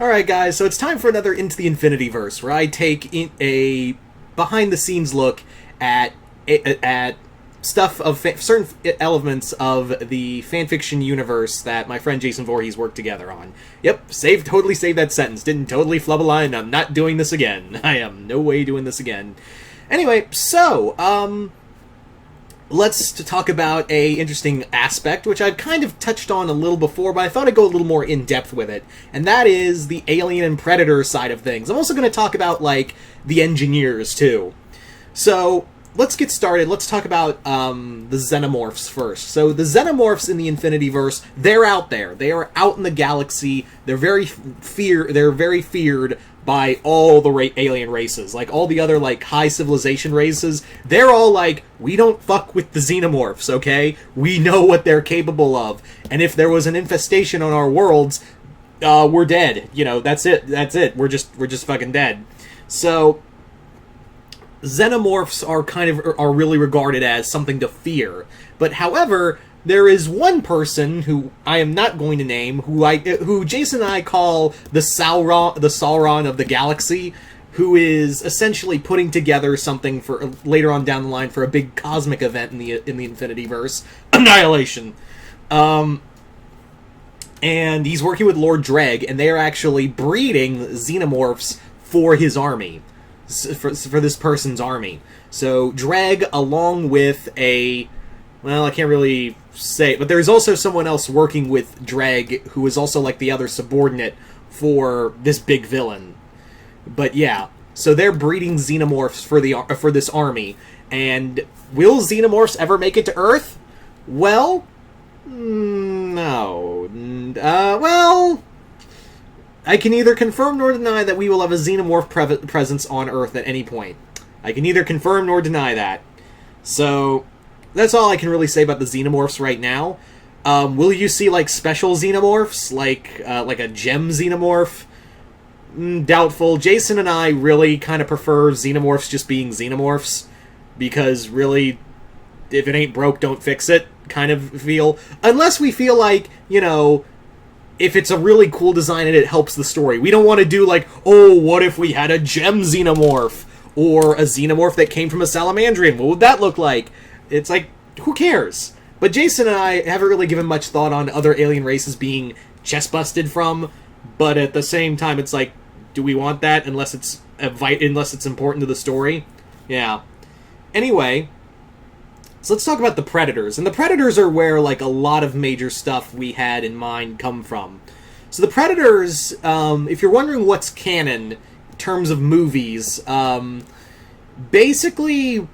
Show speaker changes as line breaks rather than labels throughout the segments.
Alright guys, so it's time for another Into the Infinityverse, where I take a behind-the-scenes look at stuff of certain elements of the fanfiction universe that my friend Jason Voorhees worked together on. Yep, totally saved that sentence. Didn't totally flub a line. I'm not doing this again. I am no way doing this again. Anyway, so, let's talk about a interesting aspect, which I've kind of touched on a little before, but I thought I'd go a little more in-depth with it, and that is the Alien and Predator side of things. I'm also going to talk about, like, the engineers, too. So, let's get started. Let's talk about the Xenomorphs first. So, the Xenomorphs in the Infinityverse, they're out there. They are out in the galaxy. They're very feared by all the alien races. Like, all the other, like, high civilization races, they're all like, we don't fuck with the Xenomorphs, okay? We know what they're capable of. And if there was an infestation on our worlds, we're dead. You know, that's it. That's it. We're just fucking dead. So, Xenomorphs are really regarded as something to fear. But, however, there is one person who I am not going to name, who Jason and I call the Sauron of the galaxy, who is essentially putting together something for later on down the line for a big cosmic event in the Infinityverse, Annihilation. And he's working with Lord Dreg, and they are actually breeding Xenomorphs for his army, for this person's army. So Dreg, along with well, I can't really say, but there's also someone else working with Dreg who is also like the other subordinate for this big villain. But yeah, so they're breeding Xenomorphs for this army. And will Xenomorphs ever make it to Earth? Well, no. Well, I can neither confirm nor deny that we will have a Xenomorph presence on Earth at any point. I can neither confirm nor deny that. So that's all I can really say about the Xenomorphs right now. Will you see, like, special Xenomorphs? Like a gem Xenomorph? Doubtful. Jason and I really kind of prefer Xenomorphs just being Xenomorphs. Because, really, if it ain't broke, don't fix it, kind of feel. Unless we feel like, you know, if it's a really cool design and it helps the story. We don't want to do, like, oh, what if we had a gem Xenomorph? Or a Xenomorph that came from a Salamandrian? What would that look like? It's like, who cares? But Jason and I haven't really given much thought on other alien races being chest-busted from, but at the same time, it's like, do we want that unless it's important to the story? Yeah. Anyway, so let's talk about the Predators. And the Predators are where, like, a lot of major stuff we had in mind come from. So the Predators, if you're wondering what's canon in terms of movies, basically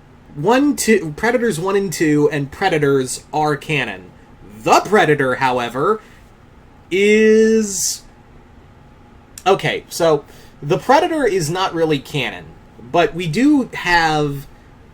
Predators 1 and 2 and Predators are canon. The Predator, however, is... Okay, so the Predator is not really canon, but we do have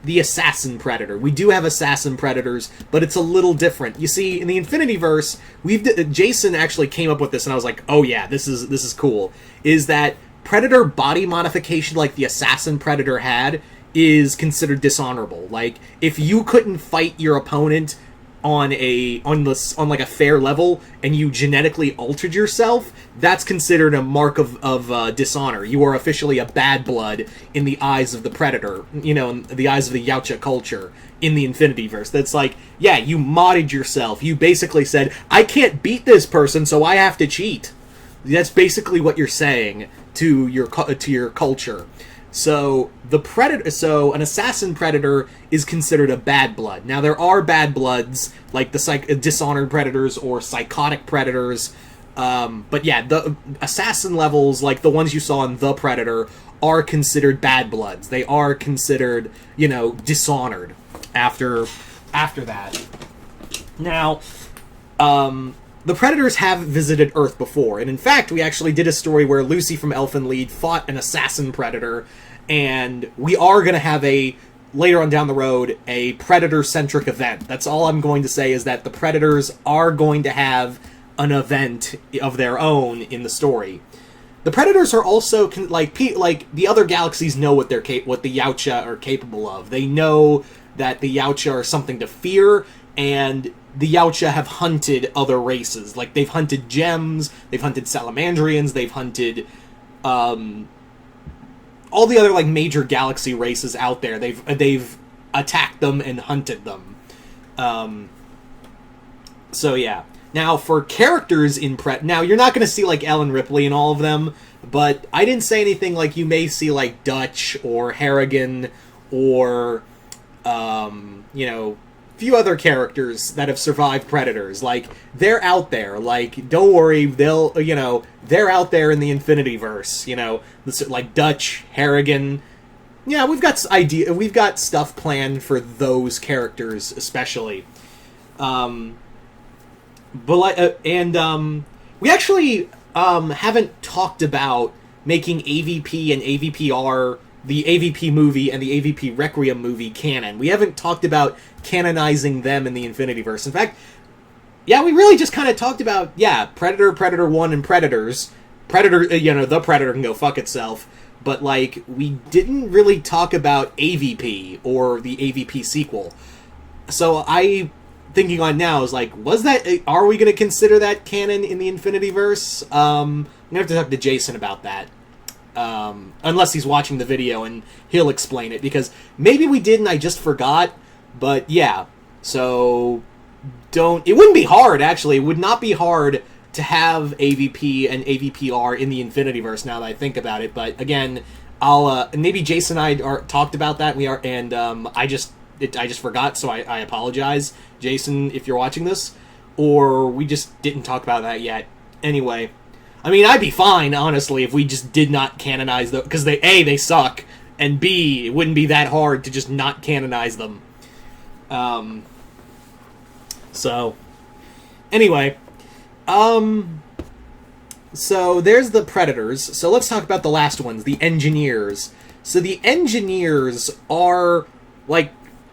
the Assassin Predator. We do have Assassin Predators, but it's a little different. You see, in the Infinityverse, Jason actually came up with this, and I was like, oh yeah, this is cool, is that Predator body modification like the Assassin Predator had is considered dishonorable. Like, if you couldn't fight your opponent on like a fair level and you genetically altered yourself, that's considered a mark of dishonor. You are officially a bad blood in the eyes of the Predator, you know, in the eyes of the Yautja culture in the Infinityverse. That's like, yeah, you modded yourself. You basically said, I can't beat this person, so I have to cheat. That's basically what you're saying to your culture. So an Assassin Predator is considered a bad blood. Now, there are bad bloods, like the Dishonored Predators or Psychotic Predators, but yeah, the Assassin levels, like the ones you saw in The Predator, are considered bad bloods. They are considered, you know, dishonored after that. Now, the Predators have visited Earth before, and in fact, we actually did a story where Lucy from Elfenlied fought an Assassin Predator, and we are going to have later on down the road, a Predator-centric event. That's all I'm going to say, is that the Predators are going to have an event of their own in the story. The Predators are also, like the other galaxies know what the Yautja are capable of. They know that the Yautja are something to fear, and the Yautja have hunted other races. Like, they've hunted gems, they've hunted salamandrians, they've hunted all the other, like, major galaxy races out there. They've attacked them and hunted them. So, yeah. Now, for characters in now, you're not going to see, like, Ellen Ripley in all of them, but I didn't say anything like you may see, like, Dutch or Harrigan or, you know, few other characters that have survived Predators. Like, they're out there. Like, don't worry, they'll, you know, they're out there in the Infinityverse, you know, like Dutch, Harrigan. Yeah, we've got stuff planned for those characters, especially. We actually haven't talked about making AVP and AVPR, the AVP movie and the AVP Requiem movie, canon. We haven't talked about canonizing them in the Infinityverse. In fact, yeah, we really just kind of talked about, yeah, Predator, Predator 1, and Predators. Predator, you know, the Predator can go fuck itself. But, like, we didn't really talk about AVP or the AVP sequel. So thinking on now is like, are we going to consider that canon in the Infinityverse? I'm going to have to talk to Jason about that. Unless he's watching the video and he'll explain it, because maybe we did and I just forgot, but yeah. So, it wouldn't be hard, actually. It would not be hard to have AVP and AVPR in the Infinityverse now that I think about it, but again, maybe Jason and I talked about that, I just forgot, so I apologize, Jason, if you're watching this, or we just didn't talk about that yet. Anyway, I mean, I'd be fine, honestly, if we just did not canonize them, because they suck, and B, it wouldn't be that hard to just not canonize them. So, anyway, so there's the Predators. So let's talk about the last ones, the Engineers. So the Engineers are, like,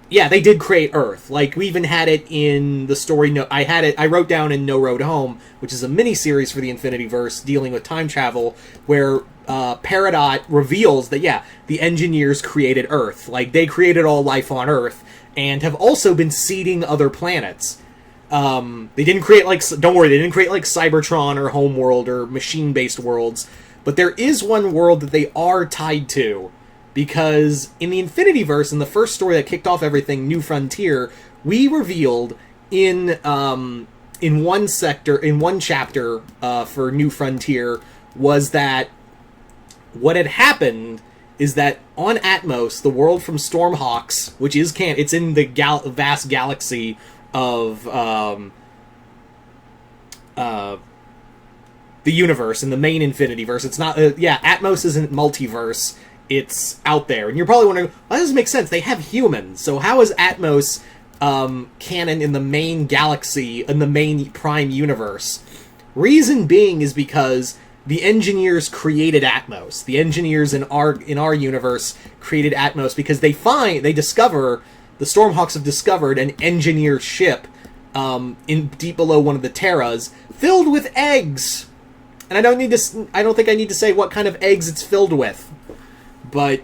yeah, they did create Earth. Like, we even had it in the story. I wrote down in No Road Home, which is a mini-series for the Infinityverse dealing with time travel, where Peridot reveals that, yeah, the Engineers created Earth. Like, they created all life on Earth, and have also been seeding other planets. They didn't create, like, don't worry, they didn't create, like, Cybertron or Homeworld or machine-based worlds, but there is one world that they are tied to, because in the Infinityverse, in the first story that kicked off everything, New Frontier, we revealed in one chapter for New Frontier, was that what had happened is that on Atmos, the world from Stormhawks, which is it's in the vast galaxy of the universe, in the main Infinityverse. It's not, Atmos isn't multiverse, it's out there. And you're probably wondering, well, that doesn't make sense, they have humans, so how is Atmos canon in the main galaxy, in the main Prime universe? Reason being is because the Engineers created Atmos. The Engineers in our universe created Atmos because they discover, the Stormhawks have discovered an Engineer ship in deep below one of the Terras, filled with eggs. And I don't think I need to say what kind of eggs it's filled with. But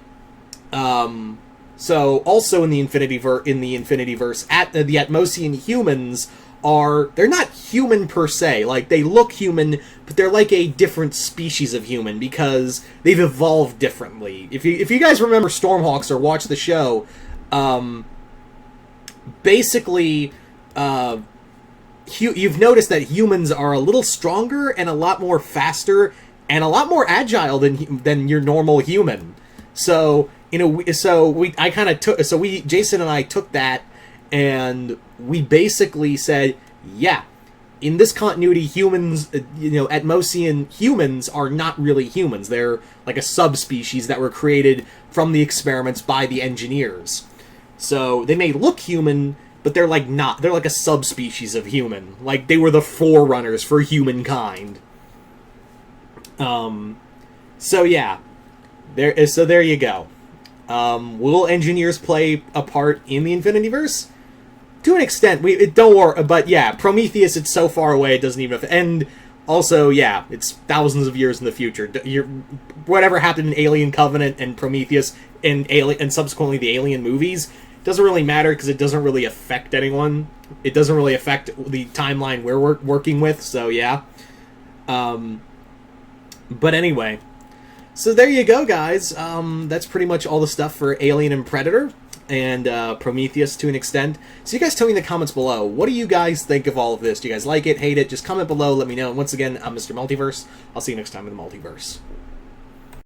so also in the Infinityverse, the Atmosian humans they're not human per se. Like, they look human, but they're like a different species of human because they've evolved differently. If you guys remember Stormhawks or watch the show, basically, you've noticed that humans are a little stronger and a lot more faster and a lot more agile than your normal human. So Jason and I took that, and we basically said, yeah, in this continuity, humans, Atmosian humans are not really humans. They're like a subspecies that were created from the experiments by the Engineers. So they may look human, but they're like not. They're like a subspecies of human. Like, they were the forerunners for humankind. So yeah, there you go. Will Engineers play a part in the Infinityverse? To an extent, don't worry. But yeah, Prometheus, it's so far away it doesn't even. And also, yeah, it's thousands of years in the future. Whatever happened in Alien Covenant and Prometheus and subsequently the Alien movies doesn't really matter because it doesn't really affect anyone. It doesn't really affect the timeline we're working with, so yeah. But anyway, so there you go, guys. That's pretty much all the stuff for Alien and Predator, and Prometheus to an extent. So you guys tell me in the comments below, what do you guys think of all of this? Do you guys like it, hate it? Just comment below, let me know. And once again, I'm Mr. Multiverse. I'll see you next time in the Multiverse.